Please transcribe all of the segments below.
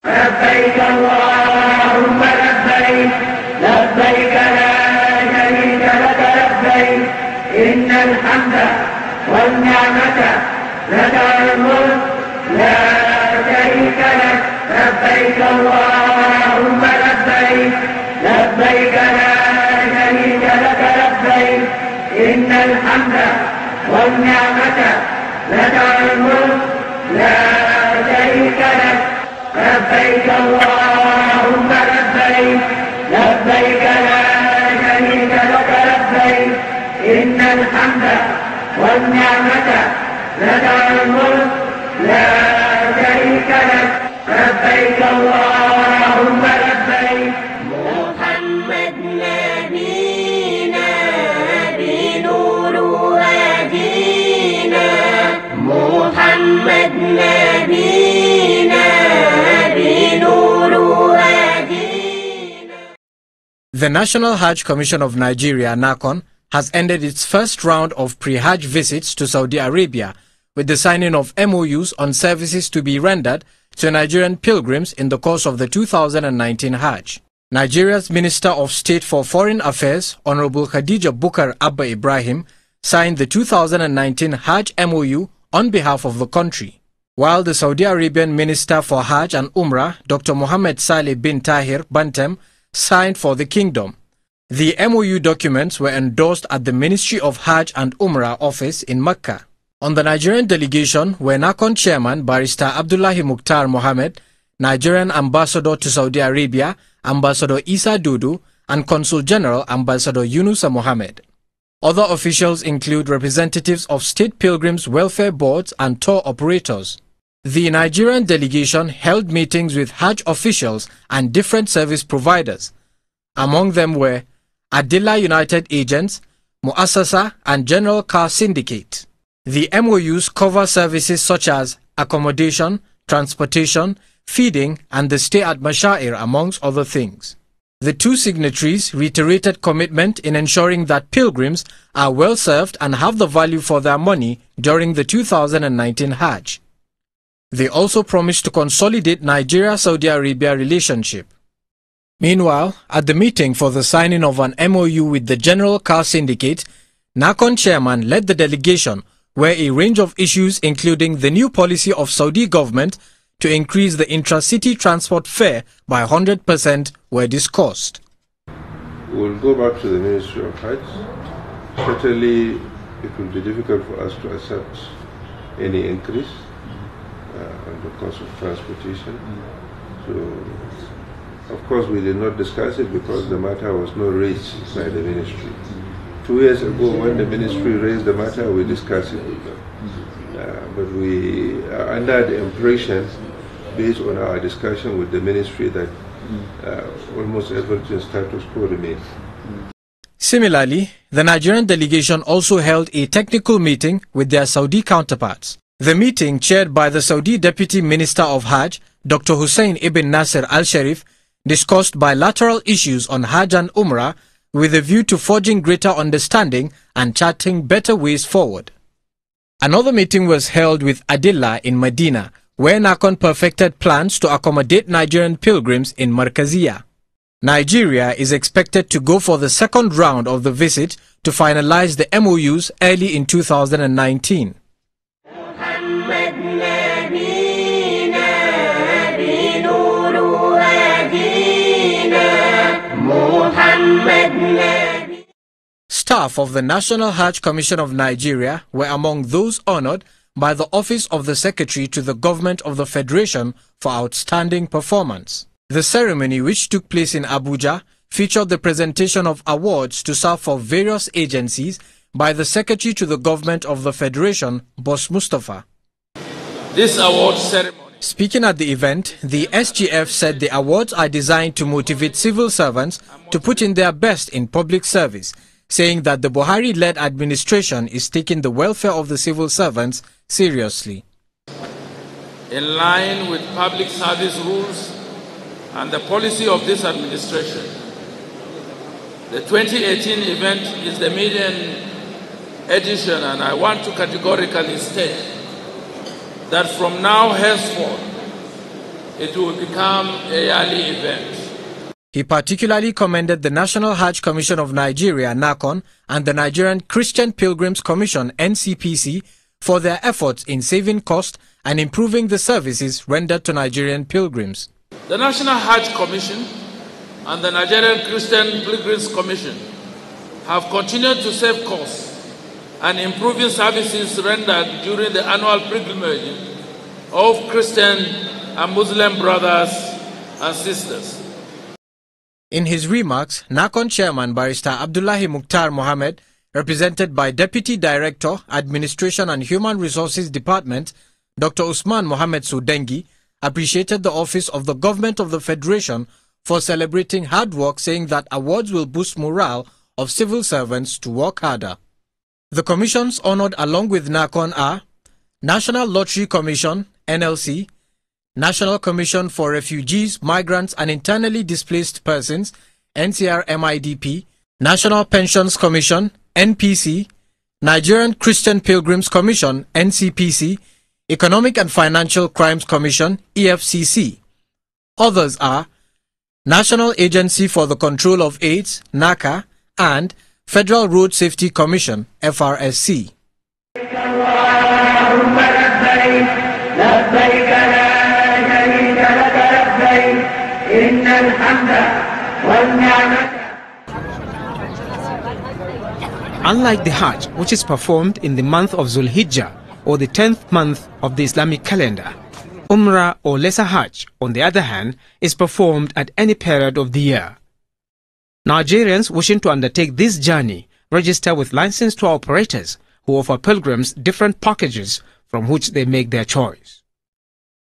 لبيك اللهم لبيك لبيك لا شريك لك لبيك إن الحمد والنعمة لك الملك لا شريك لك لبيك اللهم لبيك لبيك لا شريك لك لبيك إن الحمد والنعمة لك الملك لا شريك لك لبيك اللهم لبيك لبيك لا شريك لك لبيك إن الحمد والنعمة لك الملك لا شريك لك لبيك اللهم لبيك. محمد نبينا بنور هدينا محمد نبينا بنور هدينا. The National Hajj Commission of Nigeria, NAHCON, has ended its first round of pre-Hajj visits to Saudi Arabia with the signing of MOUs on services to be rendered to Nigerian pilgrims in the course of the 2019 Hajj. Nigeria's Minister of State for Foreign Affairs, Honorable Khadija Bukar Abba Ibrahim, signed the 2019 Hajj MOU on behalf of the country, while the Saudi Arabian Minister for Hajj and Umrah, Dr. Mohammed Saleh bin Tahir Bantem, signed for the kingdom. The MOU documents were endorsed at the Ministry of Hajj and Umrah office in Mecca. On the Nigerian delegation were NAHCON Chairman Barrister Abdullahi Mukhtar Mohammed, Nigerian Ambassador to Saudi Arabia, Ambassador Isa Dudu, and Consul General Ambassador Yunusa Mohammed. Other officials include representatives of state pilgrims' welfare boards and tour operators. The Nigerian delegation held meetings with Hajj officials and different service providers. Among them were Adila United Agents, Muassasa, and General Car Syndicate. The MOUs cover services such as accommodation, transportation, feeding, and the stay at Mashair, amongst other things. The two signatories reiterated commitment in ensuring that pilgrims are well served and have the value for their money during the 2019 Hajj. They also promised to consolidate Nigeria-Saudi Arabia relationship. Meanwhile, at the meeting for the signing of an MOU with the General Car Syndicate, NAHCON chairman led the delegation, where a range of issues including the new policy of Saudi government to increase the intra-city transport fare by 100% were discussed. We will go back to the Ministry of Hajj. Certainly, it will be difficult for us to accept any increase on the cost of transportation. So, of course, we did not discuss it because the matter was not raised by the ministry. 2 years ago, when the ministry raised the matter, we discussed it with them. But we are under the impression, based on our discussion with the ministry, that almost everything status quo remains. Similarly, the Nigerian delegation also held a technical meeting with their Saudi counterparts. The meeting, chaired by the Saudi Deputy Minister of Hajj, Dr. Hussein ibn Nasser al-Sharif, discussed bilateral issues on Hajj and Umrah with a view to forging greater understanding and charting better ways forward. Another meeting was held with Adila in Medina, where NAHCON perfected plans to accommodate Nigerian pilgrims in Markaziyah. Nigeria is expected to go for the second round of the visit to finalize the MOUs early in 2019. Staff of the National Hajj Commission of Nigeria were among those honored by the Office of the Secretary to the Government of the Federation for outstanding performance. The ceremony, which took place in Abuja, featured the presentation of awards to serve for various agencies by the Secretary to the Government of the Federation, Boss Mustafa. This award ceremony. Speaking at the event, the SGF said the awards are designed to motivate civil servants to put in their best in public service, saying that the Buhari-led administration is taking the welfare of the civil servants seriously. In line with public service rules and the policy of this administration, the 2018 event is the maiden edition, and I want to categorically state that from now henceforth, it will become a yearly event. He particularly commended the National Hajj Commission of Nigeria, NAHCON, and the Nigerian Christian Pilgrims Commission, NCPC, for their efforts in saving cost and improving the services rendered to Nigerian pilgrims. The National Hajj Commission and the Nigerian Christian Pilgrims Commission have continued to save costs and improving services rendered during the annual pilgrimage of Christian and Muslim brothers and sisters. In his remarks, NAHCON Chairman Barrister Abdullahi Mukhtar Mohammed, represented by Deputy Director, Administration and Human Resources Department, Dr. Usman Mohammed Sudengi, appreciated the Office of the Government of the Federation for celebrating hard work, saying that awards will boost morale of civil servants to work harder. The commissions honored along with NAHCON are National Lottery Commission, NLC, National Commission for Refugees, Migrants and Internally Displaced Persons, NCR-MIDP, National Pensions Commission, NPC, Nigerian Christian Pilgrims Commission, NCPC, Economic and Financial Crimes Commission, EFCC. Others are National Agency for the Control of AIDS, NAHCA, and Federal Road Safety Commission, FRSC. Unlike the Hajj, which is performed in the month of Zulhijjah, or the 10th month of the Islamic calendar, Umrah or Lesser Hajj, on the other hand, is performed at any period of the year. Nigerians wishing to undertake this journey register with licensed tour operators who offer pilgrims different packages from which they make their choice.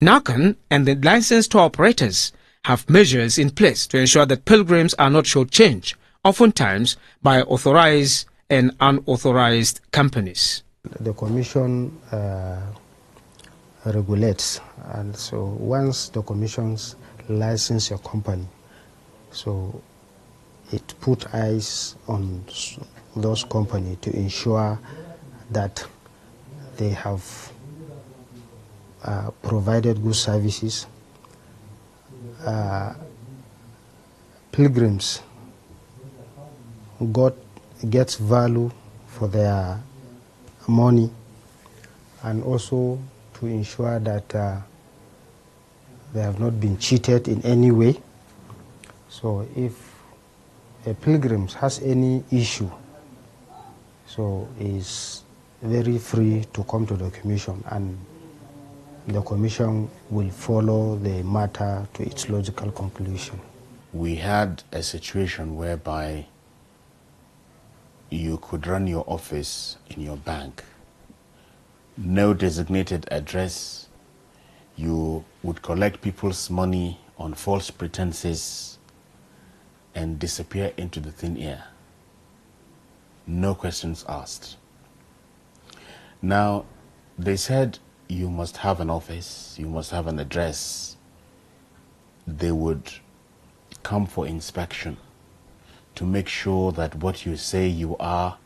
NAHCON and the licensed tour operators have measures in place to ensure that pilgrims are not shortchanged, oftentimes by authorized and unauthorized companies. The Commission regulates, and so once the Commission's license a company, so it put eyes on those companies to ensure that they have provided good services. Pilgrims gets value for their money, and also to ensure that they have not been cheated in any way. So if a pilgrim has any issue, so is very free to come to the Commission, and the Commission will follow the matter to its logical conclusion. We had a situation whereby you could run your office in your bank, no designated address. You would collect people's money on false pretenses and disappear into the thin air. No questions asked. Now, they said you must have an office, you must have an address. They would come for inspection to make sure that what you say you are,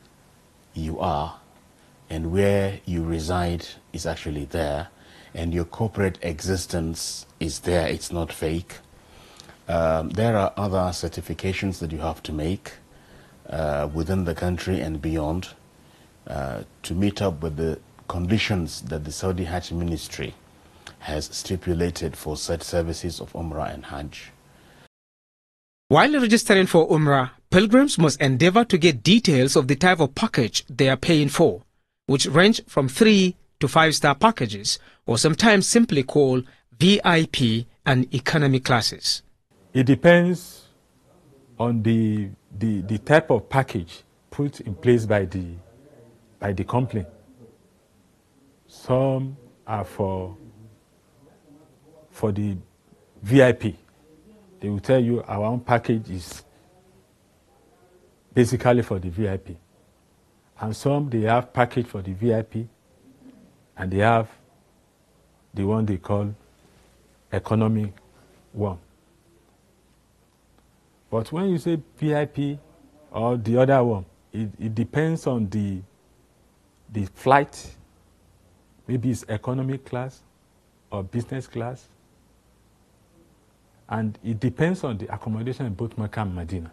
and where you reside is actually there, and your corporate existence is there, it's not fake. There are other certifications that you have to make within the country and beyond to meet up with the conditions that the Saudi Hajj Ministry has stipulated for such services of Umrah and Hajj. While registering for Umrah, pilgrims must endeavor to get details of the type of package they are paying for, which range from 3 to 5-star packages, or sometimes simply called VIP and economy classes. It depends on the type of package put in place by the company. Some are for the VIP. They will tell you our own package is basically for the VIP. And some, they have package for the VIP, and they have the one they call economy one. But when you say VIP or the other one, it depends on the flight. Maybe it's economy class or business class. And it depends on the accommodation in both Mecca and Medina.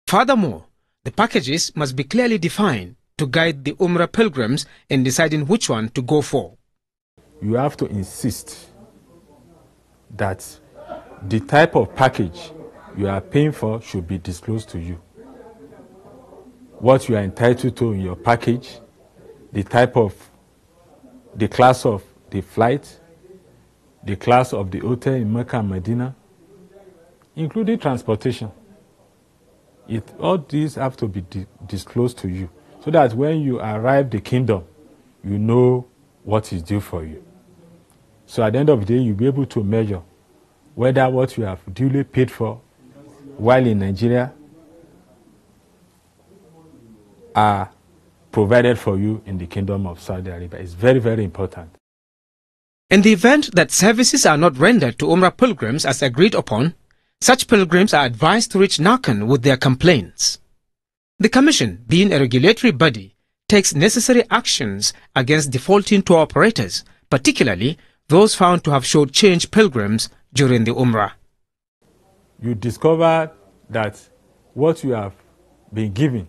Furthermore, the packages must be clearly defined to guide the Umrah pilgrims in deciding which one to go for. You have to insist that the type of package you are paying for should be disclosed to you. What you are entitled to in your package, the class of the flight, the class of the hotel in Mecca and Medina, including transportation. All these have to be disclosed to you, so that when you arrive the kingdom, you know what is due for you. So at the end of the day, you'll be able to measure whether what you have duly paid for while in Nigeria are provided for you in the Kingdom of Saudi Arabia. It's very, very important. In the event that services are not rendered to Umrah pilgrims as agreed upon, such pilgrims are advised to reach NAHCON with their complaints. The Commission, being a regulatory body, takes necessary actions against defaulting tour operators, particularly those found to have shortchanged pilgrims during the Umrah. You discover that what you have been given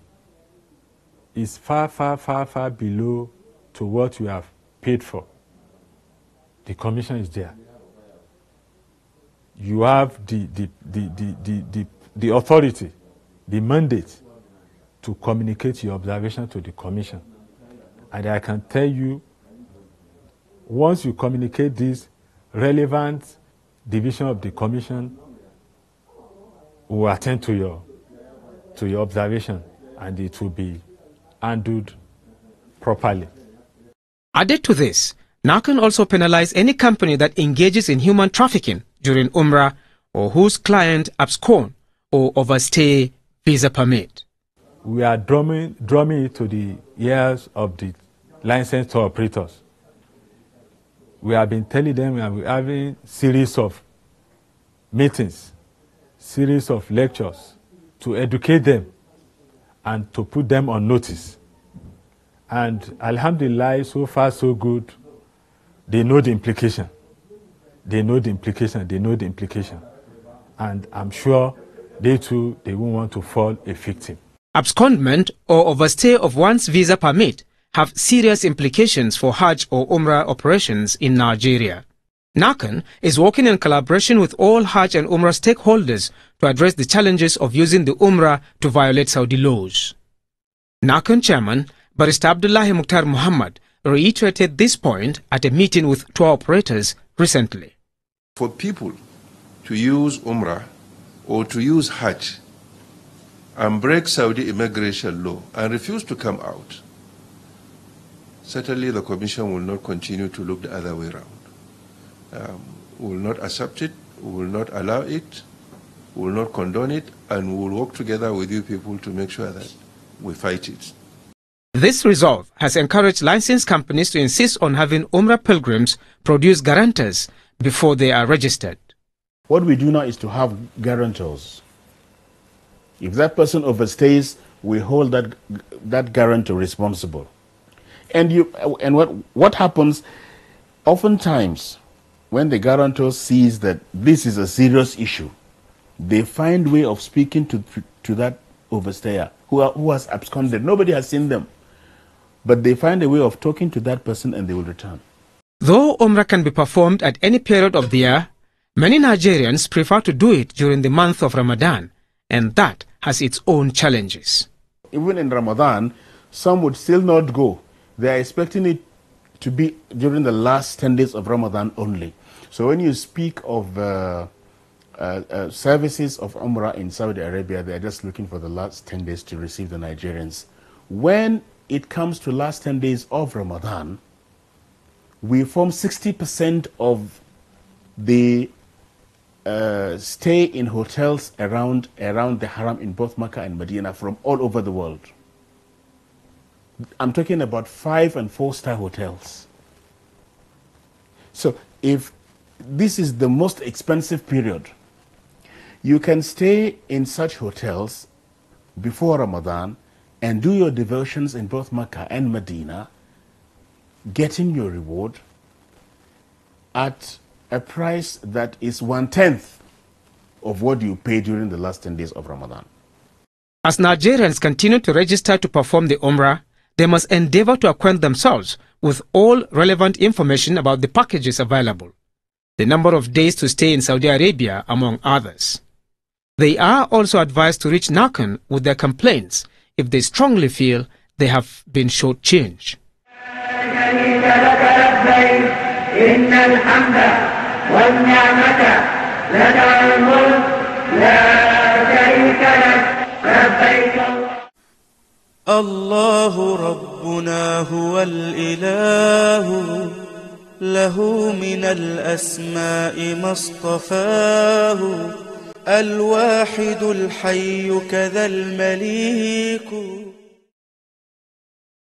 is far, far, far, far below to what you have paid for. The Commission is there. You have the authority, the mandate to communicate your observation to the Commission. And I can tell you, once you communicate this, relevant division of the Commission will attend to your observation, and it will be handled properly. Added to this, NAHCON also penalize any company that engages in human trafficking during Umrah or whose client abscond or overstay visa permit. We are drumming it to the ears of the licensed tour operators. We have been telling them, we are having series of meetings, series of lectures to educate them and to put them on notice. And alhamdulillah, so far so good. They know the implication. They know the implication. They know the implication. And I'm sure they too, they won't want to fall a victim. Abscondment or overstay of one's visa permit have serious implications for Hajj or Umrah operations in Nigeria. NAHCON is working in collaboration with all Hajj and Umrah stakeholders to address the challenges of using the Umrah to violate Saudi laws. NAHCON Chairman Barrister Abdullahi Mukhtar Muhammad reiterated this point at a meeting with tour operators recently. For people to use Umrah or to use Hajj and break Saudi immigration law and refuse to come out, certainly the Commission will not continue to look the other way around. We will not accept it, we will not allow it, we will not condone it, and we will work together with you people to make sure that we fight it. This resolve has encouraged licensed companies to insist on having Umrah pilgrims produce guarantors before they are registered. What we do now is to have guarantors. If that person overstays, we hold that guarantor responsible. And what happens, oftentimes, when the guarantor sees that this is a serious issue, they find way of speaking to that overstayer who has absconded. Nobody has seen them. But they find a way of talking to that person and they will return. Though Umrah can be performed at any period of the year, many Nigerians prefer to do it during the month of Ramadan, and that has its own challenges. Even in Ramadan, some would still not go. They are expecting it to be during the last 10 days of Ramadan only. So when you speak of services of Umrah in Saudi Arabia, they are just looking for the last 10 days to receive the Nigerians. When it comes to last 10 days of Ramadan, we form 60% of the stay in hotels around the Haram in both Mecca and Medina from all over the world. I'm talking about 5- and 4-star hotels. So if this is the most expensive period, you can stay in such hotels before Ramadan and do your devotions in both Mecca and Medina, getting your reward at a price that is 1/10 of what you pay during the last 10 days of Ramadan. As Nigerians continue to register to perform the Umrah, they must endeavor to acquaint themselves with all relevant information about the packages available, the number of days to stay in Saudi Arabia, among others. They are also advised to reach NAHCON with their complaints if they strongly feel they have been shortchanged. الله ربنا هو الإله له من الأسماء ما اصطفاه الواحد الحي كذا المليك.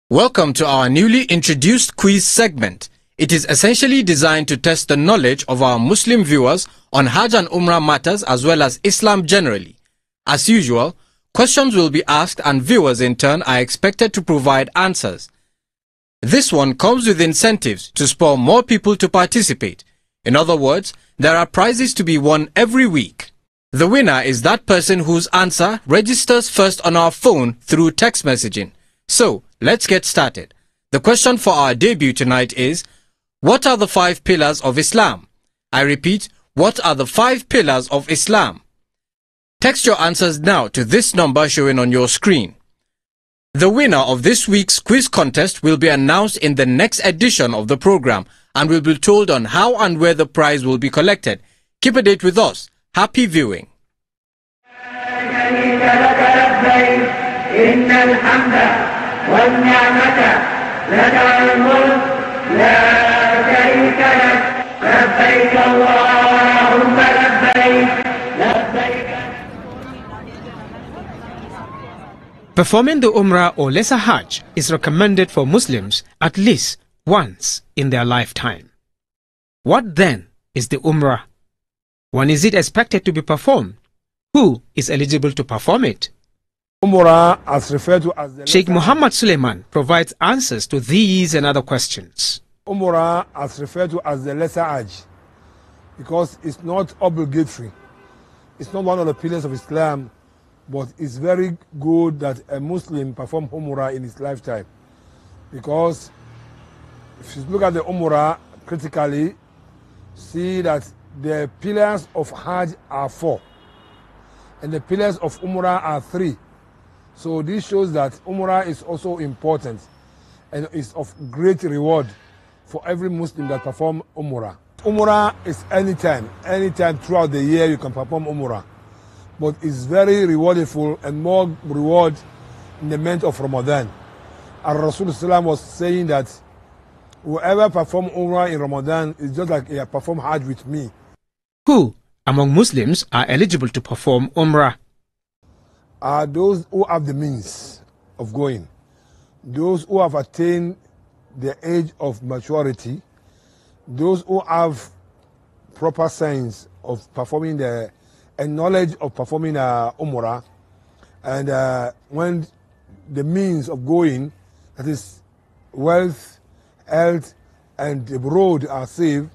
Welcome to our newly introduced quiz segment. It is essentially designed to test the knowledge of our Muslim viewers on Hajj and Umrah matters as well as Islam generally. As usual, questions will be asked and viewers in turn are expected to provide answers. This one comes with incentives to spur more people to participate. In other words, there are prizes to be won every week. The winner is that person whose answer registers first on our phone through text messaging. So, let's get started. The question for our debut tonight is, what are the 5 pillars of Islam? I repeat, what are the 5 pillars of Islam? Text your answers now to this number showing on your screen. The winner of this week's quiz contest will be announced in the next edition of the program and will be told on how and where the prize will be collected. Keep a date with us. Happy viewing. Performing the Umrah or Lesser Hajj is recommended for Muslims at least once in their lifetime. What then is the Umrah? When is it expected to be performed? Who is eligible to perform it? Umrah, as referred to as the Sheikh Muhammad Suleiman provides answers to these and other questions. Umrah, as referred to as the Lesser Hajj, because it's not obligatory. It's not one of the pillars of Islam, but it's very good that a Muslim perform Umrah in his lifetime. Because if you look at the Umrah critically, see that the pillars of Hajj are 4 and the pillars of Umrah are 3. So this shows that Umrah is also important and is of great reward for every Muslim that perform Umrah. Umrah is anytime throughout the year you can perform Umrah. But it's very rewardful and more reward in the month of Ramadan. Our Rasulullah was saying that whoever perform Umrah in Ramadan is just like he perform Hajj with me. Who among Muslims are eligible to perform Umrah? Are those who have the means of going, those who have attained the age of maturity, those who have proper signs of performing and knowledge of performing Umrah, and when the means of going, that is wealth, health, and the road are safe.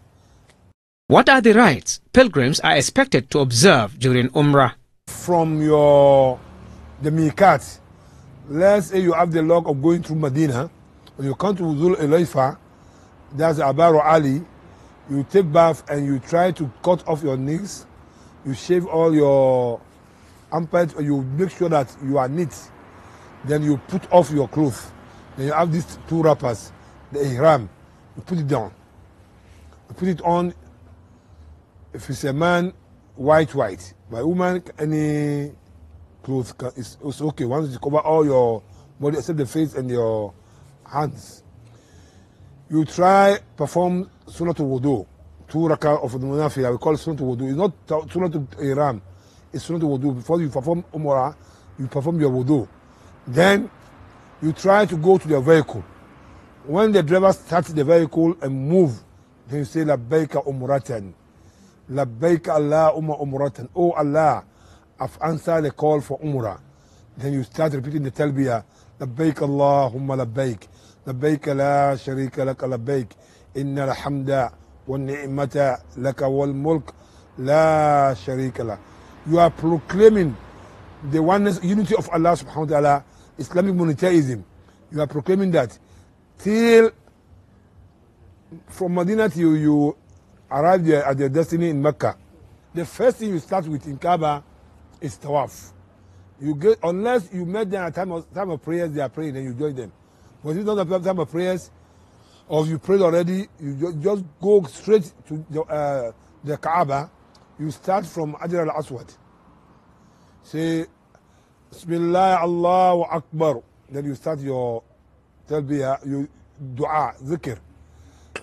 What are the rites pilgrims are expected to observe during Umrah? From the Miqat, let's say you have the luck of going through Medina, when you come to Zul Elayfa, that's Abaru Ali, you take bath and you try to cut off your nails, you shave all your armpits, you make sure that you are neat. Then you put off your clothes. Then you have these 2 wrappers, the ihram. You put it down. You put it on. If it's a man, white. By woman, any clothes is okay. Once you cover all your body except the face and your hands. You try perform Sunatul Wudu. 2 rakah of the Munafila, we call it Sunatul Wudu. It's not Sunatul Ihram, it's Sunatul Wudu. Before you perform Umrah, you perform your Wudu. Then you try to go to the vehicle. When the driver starts the vehicle and move, then you say Labbaika Umratan. Labbaika Allahumma Umratan. Oh Allah, I've answered the call for Umrah. Then you start repeating the Talbiyah. Labbaik Allahumma Labbaik. Labbaik la sharika laka labbaik. Inna alhamda وَالنِّعْمَةَ لَكَ وَالْمُلْكَ لَا شَرِيكَ لَهُ. You are proclaiming the oneness, unity of Allah subhanahu wa ta'ala, Islamic monotheism. You are proclaiming that till from Medina till you arrive there at your destiny in Mecca. The first thing you start with in Kaaba is tawaf. You get, unless you met them at time of prayers, they are praying, then you join them. But if you don't have time of prayers, or you prayed already, you just go straight to the Kaaba. You start from Hajar al-Aswad. Say, Bismillah, Allahu Akbar. Then you start your talbiyah, your dua, zikr.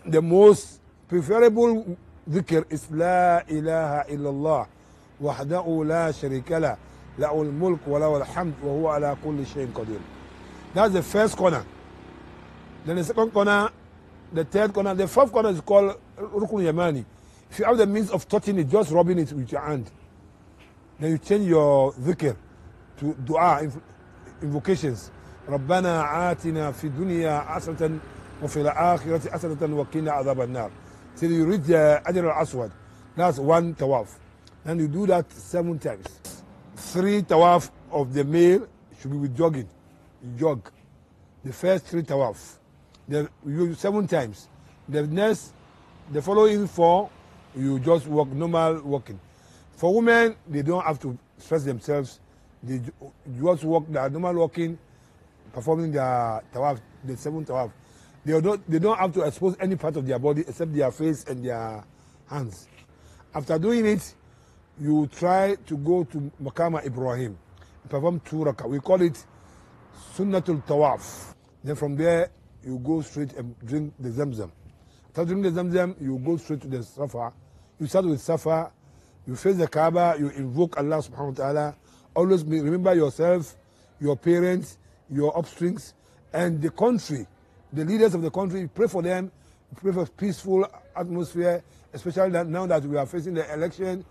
The most preferable dhikr is La ilaha illallah wahdahu la sharika lah lahul mulk wa lahul hamd wa huwa ala kulli shay'in qadir. That's the first corner. Then the second corner, the third corner, the fourth corner is called Rukun Yamani. If you have the means of touching it, just rubbing it with your hand. Then you change your dhikr to dua, invocations. ربنا آتنا في الدنيا حسنة وفي الآخرة حسنة وقنا عذاب النار. Till you reach the Hajar al-Aswad. That's one tawaf. And you do that 7 times. 3 tawaf of the male should be with jogging. You jog. The first 3 tawaf. Then you do 7 times. The next, the following 4, you just walk, normal walking. For women, they don't have to stress themselves. They just walk the normal walking, performing their tawaf, the 7 tawaf. They don't have to expose any part of their body except their face and their hands. After doing it, you try to go to Maqama Ibrahim, perform 2 rakah. We call it Sunnatul Tawaf. Then from there, you go straight and drink the Zamzam. After drinking the Zamzam, you go straight to the Safa. You start with Safa, you face the Kaaba, you invoke Allah subhanahu wa ta'ala. Always remember yourself, your parents, your offsprings, and the country. The leaders of the country, pray for them, pray for peaceful atmosphere, especially now that we are facing the election.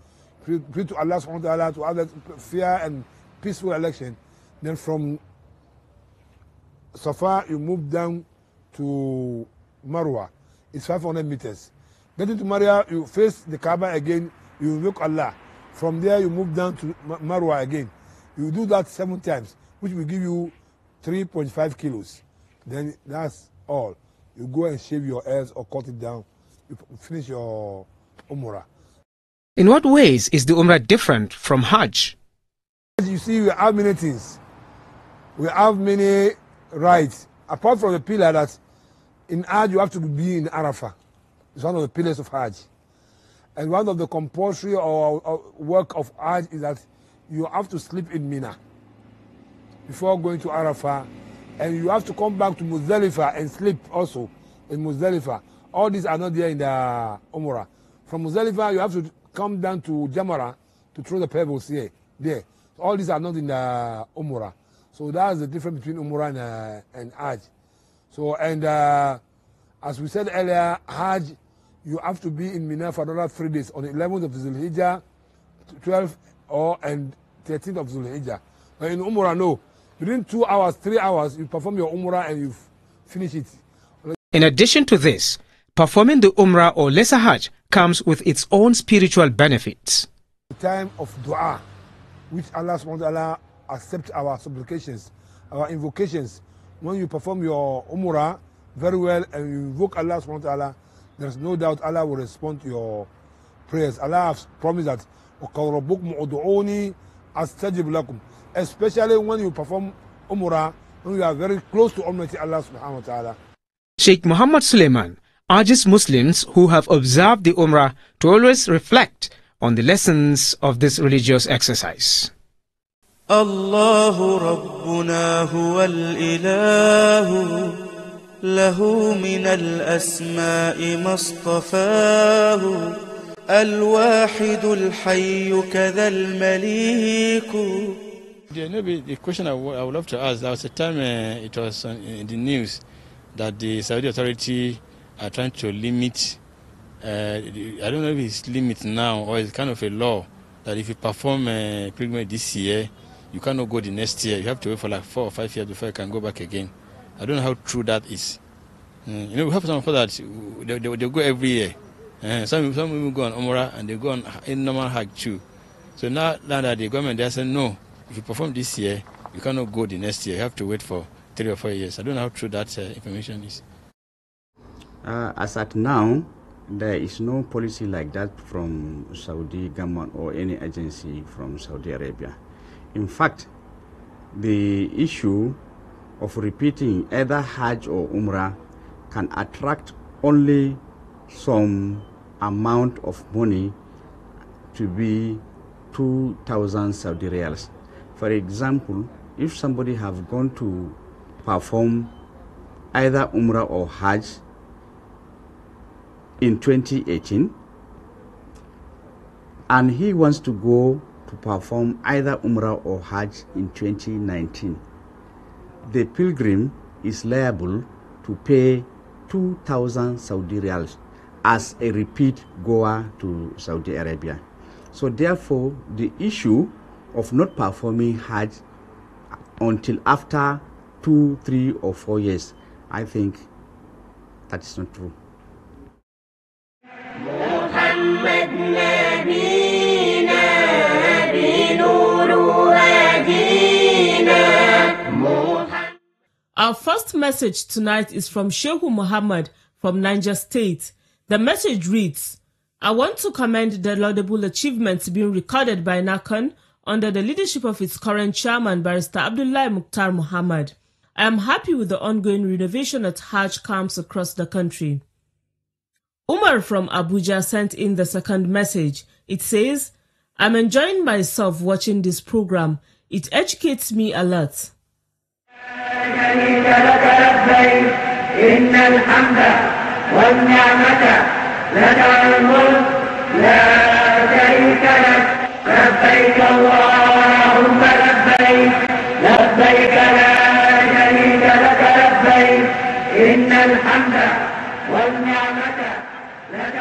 Pray to Allah subhanahu wa ta'ala to have that fair and peaceful election. Then from Safa, you move down to Marwa. It's 500 meters. Getting to Marwa, you face the Kaaba again, you invoke Allah. From there, you move down to Marwa again. You do that 7 times, which will give you 3.5 kilos. Then that's all. You go and shave your hairs or cut it down. You finish your Umrah. In what ways is the Umrah different from Hajj? You see, we have many things. We have many rights. Apart from the pillar that in Hajj you have to be in Arafah. It's one of the pillars of Hajj. And one of the compulsory or work of Hajj is that you have to sleep in Mina before going to Arafah. And you have to come back to Muzdalifah and sleep also in Muzdalifah. All these are not there in the Umrah. From Muzdalifah, you have to come down to Jamara to throw the pebbles here, there. All these are not in the Umrah. So that's the difference between Umrah and Hajj. So, and as we said earlier, Hajj, you have to be in Mina for another 3 days, on the 11th of Zulhijjah, 12th and 13th of Zulhijjah. But in Umrah, no. Within 2 hours, 3 hours, you perform your Umrah and you finish it. In addition to this, performing the Umrah or Lesser Hajj comes with its own spiritual benefits. The time of dua, which Allah subhanahu wa ta'ala accepts our supplications, our invocations. When you perform your Umrah very well and you invoke Allah subhanahu wa ta'ala, there's no doubt Allah will respond to your prayers. Allah has promised that especially when you perform Umrah, when you are very close to Almighty Allah subhanahu wa ta'ala. Sheikh Muhammad Suleiman urges Muslims who have observed the Umrah to always reflect on the lessons of this religious exercise. الله ربنا هو الإله له من الأسماء ما اصطفاه الواحد الحي كذا المليك. Maybe the question I would love to ask, there was a time it was in the news that the Saudi authority are trying to limit, I don't know if it's limit now or it's kind of a law that if you perform pilgrimage this year, you cannot go the next year. You have to wait for like 4 or 5 years before you can go back again. I don't know how true that is. You know, we have some people that they go every year. Some people go on Umrah and they go on in normal Hajj too. So now that the government they said no, if you perform this year, you cannot go the next year. You have to wait for 3 or 4 years. I don't know how true that information is. As at now, there is no policy like that from Saudi government or any agency from Saudi Arabia. In fact, the issue of repeating either Hajj or Umrah can attract only some amount of money to be 2,000 Saudi riyals. For example, if somebody have gone to perform either Umrah or Hajj in 2018 and he wants to go to perform either Umrah or Hajj in 2019, the pilgrim is liable to pay 2,000 Saudi riyals as a repeat goer to Saudi Arabia. So therefore, the issue of not performing Hajj until after 2, 3 or 4 years, I think that is not true. Our first message tonight is from Sheikh Muhammad from Niger State. The message reads, I want to commend the laudable achievements being recorded by NAHCON under the leadership of its current chairman, Barrister Abdullah Mukhtar Muhammad. I am happy with the ongoing renovation at Hajj camps across the country. Umar from Abuja sent in the second message. It says, I'm enjoying myself watching this program. It educates me a lot. لبيك اللهم لبيك لبيك لا شريك لك لبيك إن الحمد والنعمة لك